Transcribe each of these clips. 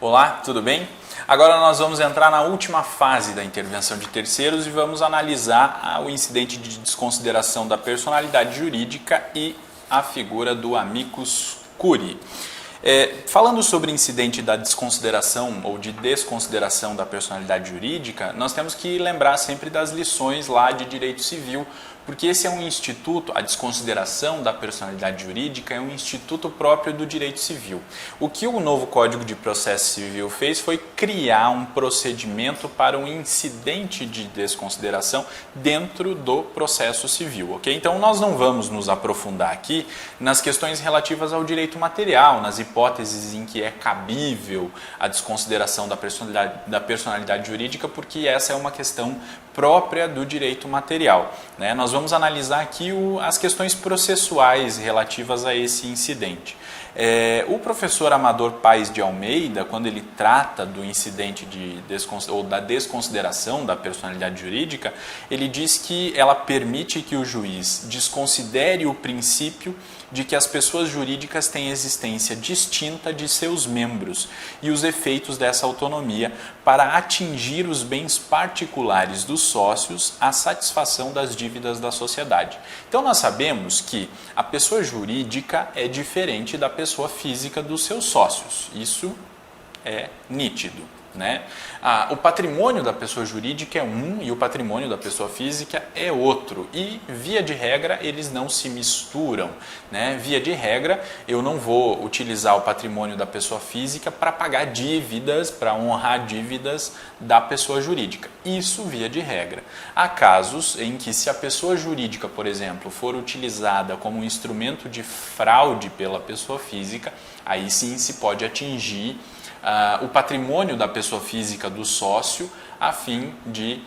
Olá, tudo bem? Agora nós vamos entrar na última fase da intervenção de terceiros e vamos analisar o incidente de desconsideração da personalidade jurídica e a figura do amicus curiae. Falando sobre o incidente da desconsideração ou de desconsideração da personalidade jurídica, nós temos que lembrar sempre das lições lá de direito civil, porque esse é um instituto, a desconsideração da personalidade jurídica é um instituto próprio do direito civil. O que o novo Código de Processo Civil fez foi criar um procedimento para um incidente de desconsideração dentro do processo civil, ok? Então nós não vamos nos aprofundar aqui nas questões relativas ao direito material, nas hipóteses em que é cabível a desconsideração da personalidade jurídica, porque essa é uma questão própria do direito material, né? Nós vamos analisar aqui as questões processuais relativas a esse incidente. O professor Amador Paes de Almeida, quando ele trata do incidente ou da desconsideração da personalidade jurídica, ele diz que ela permite que o juiz desconsidere o princípio de que as pessoas jurídicas têm existência distinta de seus membros e os efeitos dessa autonomia para atingir os bens particulares dos sócios à satisfação das dívidas da sociedade. Então nós sabemos que a pessoa jurídica é diferente da pessoa física dos seus sócios. Isso é nítido, né? O patrimônio da pessoa jurídica é um e o patrimônio da pessoa física é outro. E, via de regra, eles não se misturam, né? Via de regra, eu não vou utilizar o patrimônio da pessoa física para pagar dívidas, para honrar dívidas da pessoa jurídica. Isso via de regra. Há casos em que, se a pessoa jurídica, por exemplo, for utilizada como um instrumento de fraude pela pessoa física, aí sim se pode atingir o patrimônio da pessoa física do sócio a fim de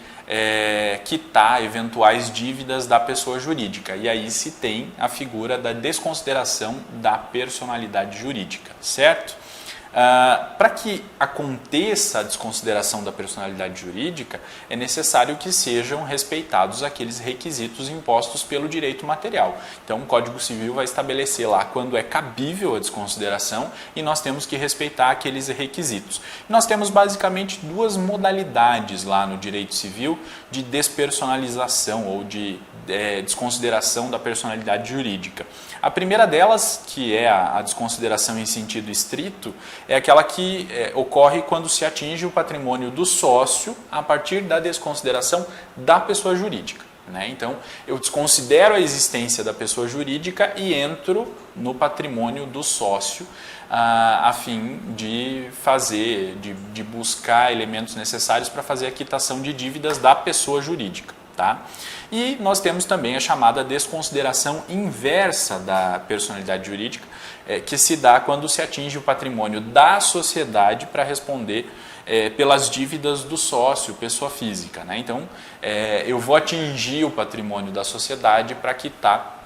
quitar eventuais dívidas da pessoa jurídica. E aí se tem a figura da desconsideração da personalidade jurídica, certo? Para que aconteça a desconsideração da personalidade jurídica, é necessário que sejam respeitados aqueles requisitos impostos pelo direito material. Então, o Código Civil vai estabelecer lá quando é cabível a desconsideração e nós temos que respeitar aqueles requisitos. Nós temos basicamente duas modalidades lá no direito civil de despersonalização ou de desconsideração da personalidade jurídica. A primeira delas, que é a desconsideração em sentido estrito, é aquela que ocorre quando se atinge o patrimônio do sócio a partir da desconsideração da pessoa jurídica, né? Então, eu desconsidero a existência da pessoa jurídica e entro no patrimônio do sócio a fim de buscar elementos necessários para fazer a quitação de dívidas da pessoa jurídica. Tá? E nós temos também a chamada desconsideração inversa da personalidade jurídica, que se dá quando se atinge o patrimônio da sociedade para responder pelas dívidas do sócio, pessoa física, né? Então, eu vou atingir o patrimônio da sociedade para quitar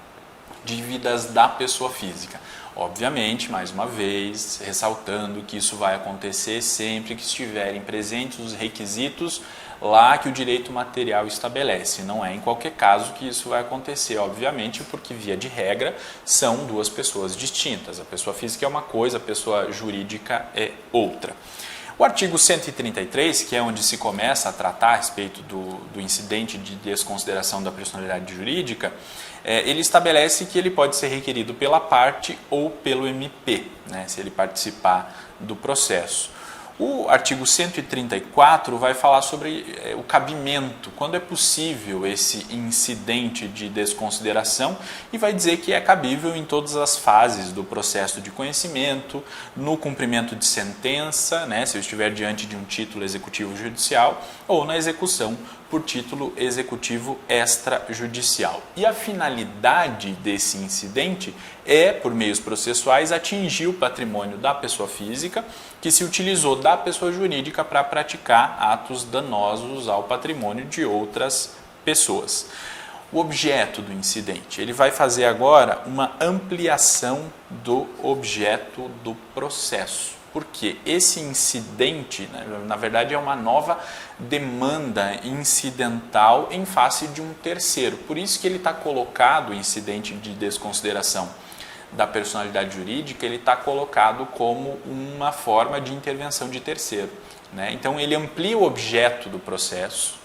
dívidas da pessoa física. Obviamente, mais uma vez, ressaltando que isso vai acontecer sempre que estiverem presentes os requisitos lá que o direito material estabelece. Não é em qualquer caso que isso vai acontecer, obviamente, porque, via de regra, são duas pessoas distintas. A pessoa física é uma coisa, a pessoa jurídica é outra. O artigo 133, que é onde se começa a tratar a respeito do incidente de desconsideração da personalidade jurídica, ele estabelece que ele pode ser requerido pela parte ou pelo MP, né, se ele participar do processo. O artigo 134 vai falar sobre o cabimento, quando é possível esse incidente de desconsideração, e vai dizer que é cabível em todas as fases do processo de conhecimento, no cumprimento de sentença, né, se eu estiver diante de um título executivo judicial, ou na execução por título executivo extrajudicial. E a finalidade desse incidente é, por meios processuais, atingir o patrimônio da pessoa física que se utilizou da pessoa jurídica para praticar atos danosos ao patrimônio de outras pessoas. O objeto do incidente, ele vai fazer agora uma ampliação do objeto do processo. Porque esse incidente, na verdade, é uma nova demanda incidental em face de um terceiro. Por isso que ele está colocado, o incidente de desconsideração, da personalidade jurídica, ele está colocado como uma forma de intervenção de terceiro, né? Então ele amplia o objeto do processo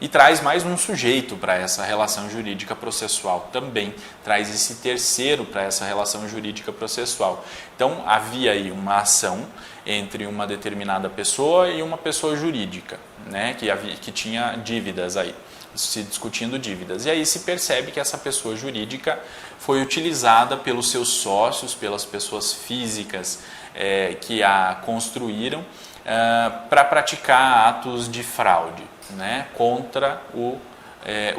e traz mais um sujeito para essa relação jurídica processual, também traz esse terceiro para essa relação jurídica processual. Então havia aí uma ação entre uma determinada pessoa e uma pessoa jurídica, né, que tinha dívidas aí, se discutindo dívidas. E aí se percebe que essa pessoa jurídica foi utilizada pelos seus sócios, pelas pessoas físicas que a construíram, para praticar atos de fraude, né, contra o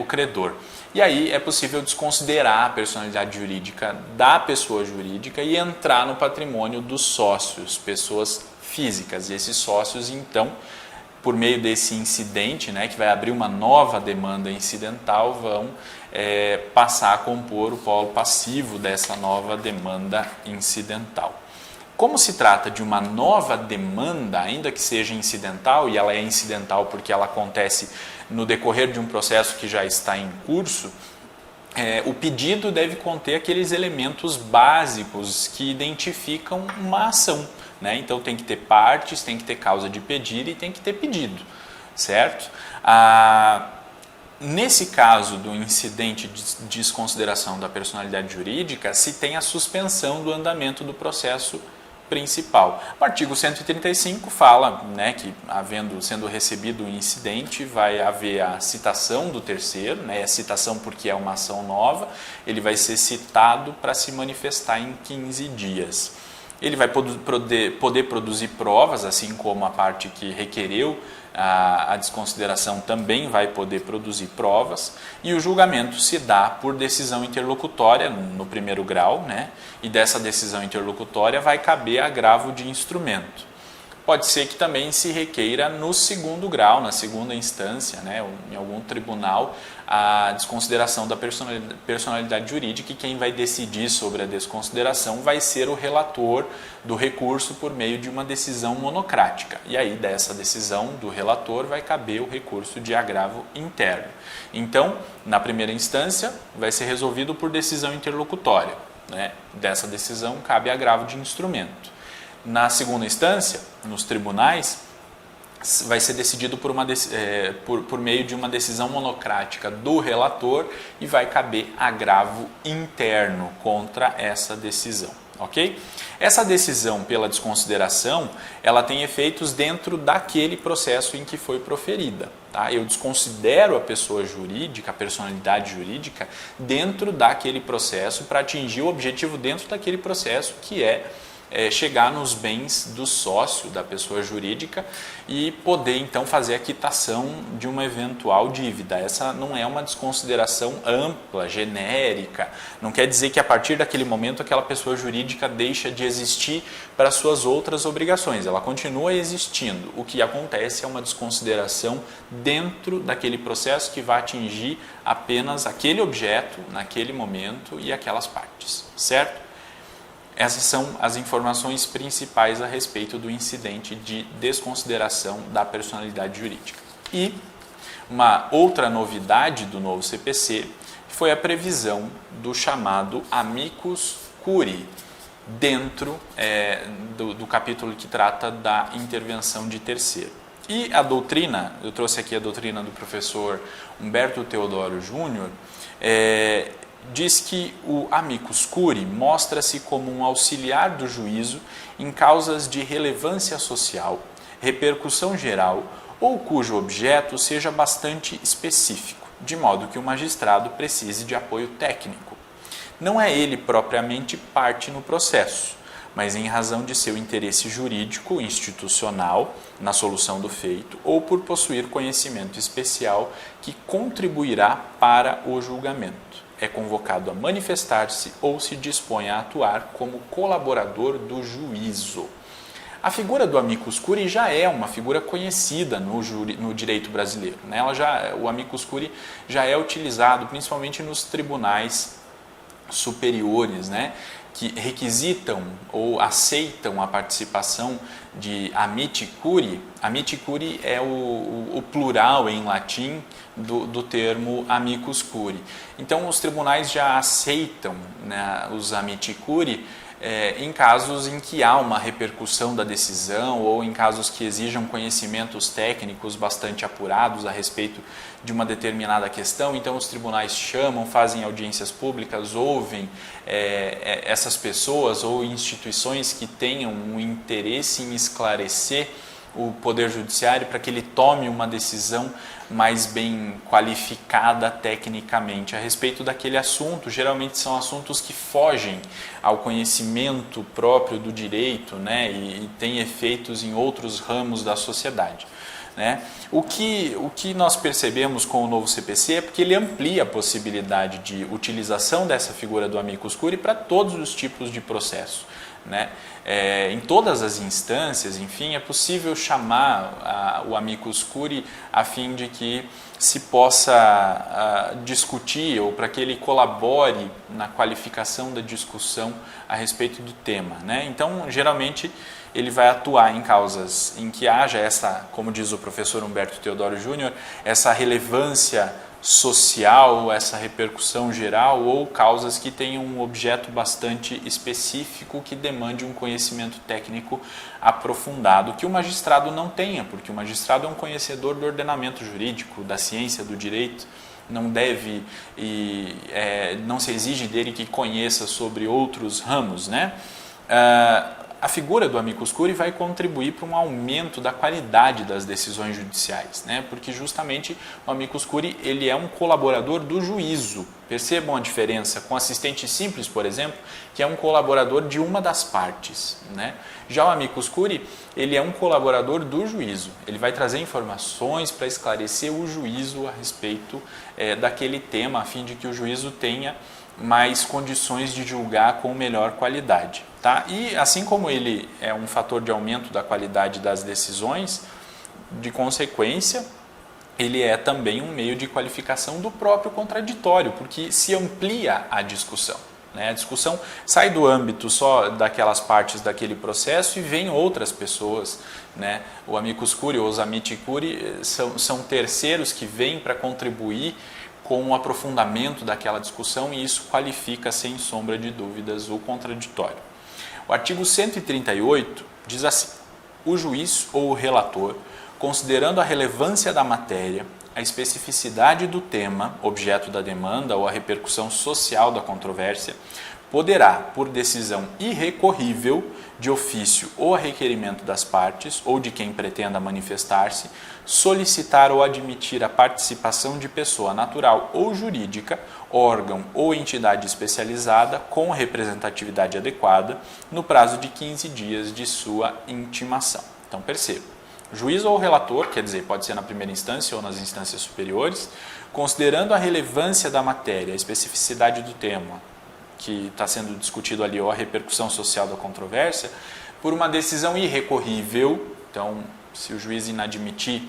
credor. E aí é possível desconsiderar a personalidade jurídica da pessoa jurídica e entrar no patrimônio dos sócios, pessoas físicas. E esses sócios, então, por meio desse incidente, né, que vai abrir uma nova demanda incidental, vão passar a compor o polo passivo dessa nova demanda incidental. Como se trata de uma nova demanda, ainda que seja incidental, e ela é incidental porque ela acontece no decorrer de um processo que já está em curso, o pedido deve conter aqueles elementos básicos que identificam uma ação, né? Então tem que ter partes, tem que ter causa de pedir e tem que ter pedido, certo? Nesse caso do incidente de desconsideração da personalidade jurídica, se tem a suspensão do andamento do processo principal. O artigo 135 fala, né, que sendo recebido o incidente, vai haver a citação do terceiro, né, a citação porque é uma ação nova, ele vai ser citado para se manifestar em 15 dias. Ele vai poder produzir provas, assim como a parte que requereu a desconsideração também vai poder produzir provas, e o julgamento se dá por decisão interlocutória no primeiro grau, né? E dessa decisão interlocutória vai caber agravo de instrumento. Pode ser que também se requeira no segundo grau, na segunda instância, né, ou em algum tribunal, a desconsideração da personalidade jurídica, e quem vai decidir sobre a desconsideração vai ser o relator do recurso por meio de uma decisão monocrática. E aí dessa decisão do relator vai caber o recurso de agravo interno. Então, na primeira instância, vai ser resolvido por decisão interlocutória, né? Dessa decisão cabe agravo de instrumento. Na segunda instância, nos tribunais, vai ser decidido por meio de uma decisão monocrática do relator e vai caber agravo interno contra essa decisão, ok? Essa decisão pela desconsideração, ela tem efeitos dentro daquele processo em que foi proferida, tá? Eu desconsidero a pessoa jurídica, a personalidade jurídica, dentro daquele processo para atingir o objetivo dentro daquele processo, que é chegar nos bens do sócio, da pessoa jurídica, e poder então fazer a quitação de uma eventual dívida. Essa não é uma desconsideração ampla, genérica, não quer dizer que a partir daquele momento aquela pessoa jurídica deixa de existir para suas outras obrigações, ela continua existindo. O que acontece é uma desconsideração dentro daquele processo que vai atingir apenas aquele objeto, naquele momento, e aquelas partes, certo? Essas são as informações principais a respeito do incidente de desconsideração da personalidade jurídica. E uma outra novidade do novo CPC foi a previsão do chamado amicus curiae, dentro do capítulo que trata da intervenção de terceiro. E a doutrina, eu trouxe aqui a doutrina do professor Humberto Teodoro Júnior, diz que o amicus curiae mostra-se como um auxiliar do juízo em causas de relevância social, repercussão geral ou cujo objeto seja bastante específico, de modo que o magistrado precise de apoio técnico. Não é ele propriamente parte no processo, mas em razão de seu interesse jurídico institucional na solução do feito ou por possuir conhecimento especial que contribuirá para o julgamento. É convocado a manifestar-se ou se dispõe a atuar como colaborador do juízo. A figura do amicus curiae já é uma figura conhecida no direito brasileiro, né? O amicus curiae já é utilizado principalmente nos tribunais superiores, né? que requisitam ou aceitam a participação de amici curiae. Amici curiae é o plural em latim do termo amicus curiae. Então, os tribunais já aceitam, né, os amici curiae em casos em que há uma repercussão da decisão ou em casos que exijam conhecimentos técnicos bastante apurados a respeito de uma determinada questão. Então, os tribunais chamam, fazem audiências públicas, ouvem essas pessoas ou instituições que tenham um interesse em esclarecer o Poder Judiciário para que ele tome uma decisão mais bem qualificada tecnicamente a respeito daquele assunto. Geralmente são assuntos que fogem ao conhecimento próprio do direito, né, e têm efeitos em outros ramos da sociedade. Né? O que nós percebemos com o novo CPC é porque ele amplia a possibilidade de utilização dessa figura do amicus curiae para todos os tipos de processo. Né? Em todas as instâncias, enfim, é possível chamar o amicus curiae a fim de que se possa discutir ou para que ele colabore na qualificação da discussão a respeito do tema. Né? Então, geralmente, ele vai atuar em causas em que haja essa, como diz o professor Humberto Teodoro Júnior, essa relevância social, essa repercussão geral, ou causas que tenham um objeto bastante específico que demande um conhecimento técnico aprofundado, que o magistrado não tenha, porque o magistrado é um conhecedor do ordenamento jurídico, da ciência do direito, não deve e não se exige dele que conheça sobre outros ramos, né? A figura do amicus curiae vai contribuir para um aumento da qualidade das decisões judiciais, né? Porque justamente o amicus curiae ele é um colaborador do juízo. Percebam a diferença com o assistente simples, por exemplo, que é um colaborador de uma das partes, né? Já o amicus curiae ele é um colaborador do juízo. Ele vai trazer informações para esclarecer o juízo a respeito daquele tema, a fim de que o juízo tenha mais condições de julgar com melhor qualidade. Tá? E assim como ele é um fator de aumento da qualidade das decisões, de consequência, ele é também um meio de qualificação do próprio contraditório, porque se amplia a discussão. Né? A discussão sai do âmbito só daquelas partes daquele processo e vem outras pessoas. Né? O amicus curiae ou os amici curiae são terceiros que vêm para contribuir com o aprofundamento daquela discussão e isso qualifica, sem sombra de dúvidas, o contraditório. O artigo 138 diz assim: o juiz ou o relator, considerando a relevância da matéria, a especificidade do tema, objeto da demanda ou a repercussão social da controvérsia, poderá, por decisão irrecorrível, de ofício ou a requerimento das partes ou de quem pretenda manifestar-se, solicitar ou admitir a participação de pessoa natural ou jurídica, órgão ou entidade especializada com representatividade adequada, no prazo de 15 dias de sua intimação. Então, perceba, juiz ou relator, quer dizer, pode ser na primeira instância ou nas instâncias superiores, considerando a relevância da matéria, a especificidade do tema, que está sendo discutido ali, ou a repercussão social da controvérsia, por uma decisão irrecorrível. Então, se o juiz inadmitir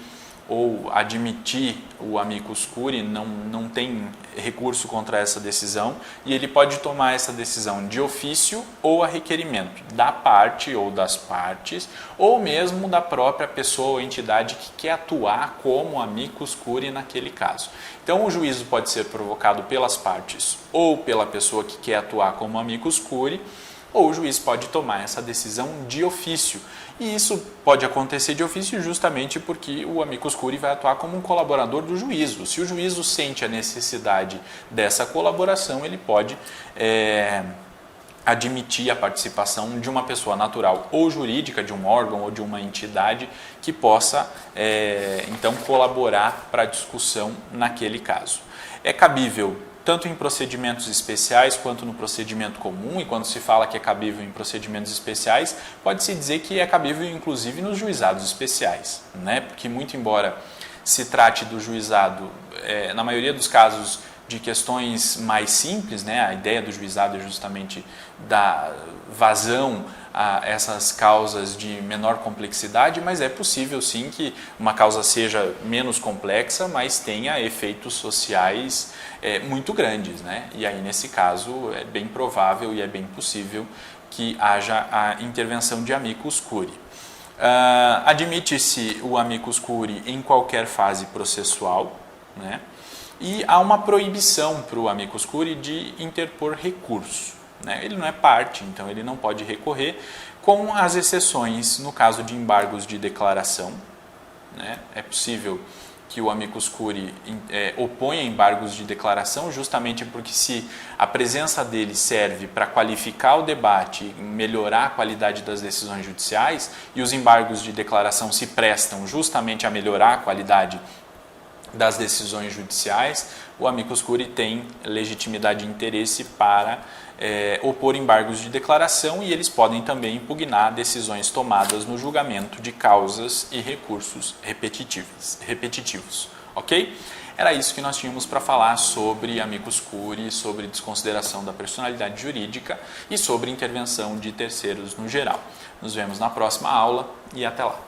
ou admitir o amicus curiae, não tem recurso contra essa decisão, e ele pode tomar essa decisão de ofício ou a requerimento da parte ou das partes, ou mesmo da própria pessoa ou entidade que quer atuar como amicus curiae naquele caso. Então, o juízo pode ser provocado pelas partes ou pela pessoa que quer atuar como amicus curiae, ou o juiz pode tomar essa decisão de ofício. E isso pode acontecer de ofício justamente porque o amicus curiae vai atuar como um colaborador do juízo. Se o juízo sente a necessidade dessa colaboração, ele pode admitir a participação de uma pessoa natural ou jurídica, de um órgão ou de uma entidade que possa, então, colaborar para a discussão naquele caso. É cabível tanto em procedimentos especiais quanto no procedimento comum, e quando se fala que é cabível em procedimentos especiais, pode-se dizer que é cabível inclusive nos juizados especiais, né? Porque muito embora se trate do juizado, na maioria dos casos, de questões mais simples, né? A ideia do juizado é justamente dar vazão essas causas de menor complexidade, mas é possível sim que uma causa seja menos complexa, mas tenha efeitos sociais muito grandes, né? E aí nesse caso é bem provável e é bem possível que haja a intervenção de amicus curiae. Admite-se o amicus curiae em qualquer fase processual, né? E há uma proibição para o amicus curiae de interpor recurso, né? Ele não é parte, então ele não pode recorrer, com as exceções no caso de embargos de declaração, né? É possível que o amicus curiae oponha embargos de declaração, justamente porque se a presença dele serve para qualificar o debate e melhorar a qualidade das decisões judiciais, e os embargos de declaração se prestam justamente a melhorar a qualidade das decisões judiciais, o amicus curiae tem legitimidade e interesse para opor embargos de declaração, e eles podem também impugnar decisões tomadas no julgamento de causas e recursos repetitivos. Ok? Era isso que nós tínhamos para falar sobre amicus curiae, sobre desconsideração da personalidade jurídica e sobre intervenção de terceiros no geral. Nos vemos na próxima aula e até lá.